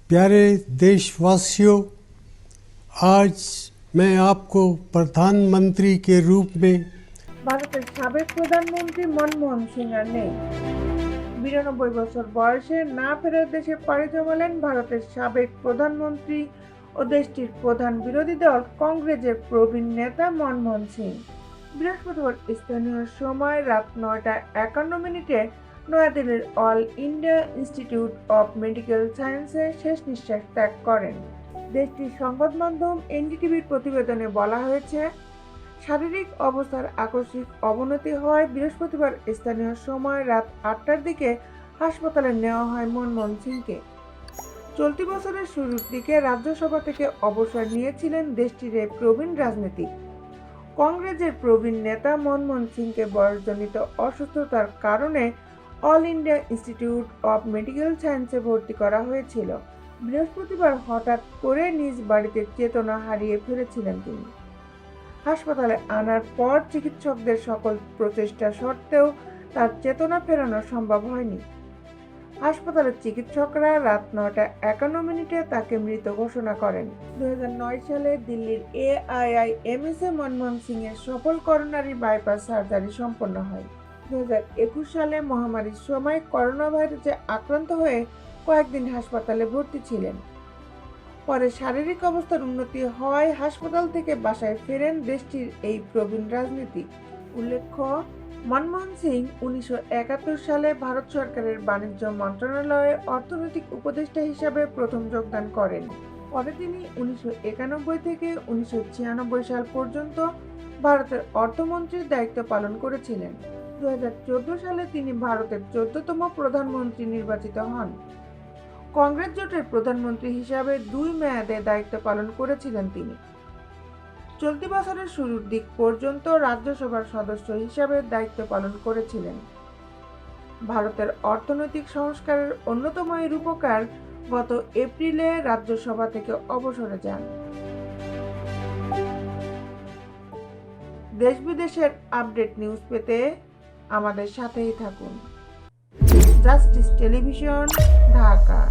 प्यारे देशवासियों, आज मैं आपको प्रधानमंत्री के रूप में ভারতের সাবেক প্রধানমন্ত্রী মনমোহন সিং আর নেই। 92 বছর বয়সে না ফেরার দেশে পাড়ি জমালেন ভারতের সাবেক প্রধানমন্ত্রী ও দেশটির প্রধান বিরোধী দল কংগ্রেসের প্রবীণ নেতা মনমোহন সিং। বৃহস্পতিবার স্থানীয় সময় রাত 9:51 নয়াদিল্লির All India Institute of Medical সায়েন্সে শেষ নিঃশ্বাস ত্যাগ করেন। দেশটির সংবাদ মাধ্যম এনডিটিভির প্রতিবেদনে বলা হয়েছে, শারীরিক অবস্থার আকস্মিক অবনতি হওয়ায় বৃহস্পতিবার স্থানীয় সময় রাত 8টার দিকে হাসপাতালে নেওয়া হয় মনমোহন সিংকে। চলতি বছরের শুরুর দিকে রাজ্যসভা থেকে অবসর নিয়েছিলেন দেশটির এই প্রবীণ রাজনীতিক। কংগ্রেসের প্রবীণ নেতা মনমোহন সিংকে বয়সজনিত অসুস্থতার কারণে all India Institute of Medical সায়েন্সে ভর্তি করা হয়েছিল। বৃহস্পতিবার হঠাৎ করে নিজ বাড়িতে চেতনা হারিয়ে ফেলেছিলেন তিনি। হাসপাতালে আনার পর চিকিৎসকদের সকল প্রচেষ্টা সত্ত্বেও তার চেতনা ফেরানো সম্ভব হয়নি। হাসপাতালের চিকিৎসকরা রাত 9:51 তাকে মৃত ঘোষণা করেন। 2009 সালে দিল্লির AIIMS-এ মনমোহন সিং এর সফল করোনারি বাইপাস সার্জারি সম্পন্ন হয়। 2021 সালে মহামারীর সময় করোনা ভাইরাসে আক্রান্ত হয়ে কয়েকদিন হাসপাতালে ভর্তি ছিলেন। পরে শারীরিক অবস্থার উন্নতি হওয়ায় হাসপাতাল থেকে বাসায় ফেরেন দেশটির এই প্রবীণ রাজনীতিক। উল্লেখ্য, মনমোহন সিং 1971 সালে ভারত সরকারের বাণিজ্য মন্ত্রণালয়ে অর্থনৈতিক উপদেষ্টা হিসাবে প্রথম যোগদান করেন। পরে তিনি 1991 থেকে 1996 সাল পর্যন্ত ভারতের অর্থমন্ত্রীর দায়িত্ব পালন করেছিলেন। 2014 সালে তিনি ভারতের 14তম প্রধানমন্ত্রী নির্বাচিত হন। কংগ্রেস জোটের প্রধানমন্ত্রী হিসাবে 2 মেয়াদে দায়িত্ব পালন করেছিলেন তিনি। চলতি বছরের শুরুর দিক পর্যন্ত রাজ্যসভার সদস্য হিসাবে দায়িত্ব পালন করেছিলেন। ভারতের অর্থনৈতিক সংস্কারের অন্যতম এই রূপকার গত এপ্রিলে রাজ্যসভা থেকে অবসরে যান। দেশ বিদেশের আপডেট নিউজ পেতে আমাদের সাথেই থাকুন। Justice television, Dhaka.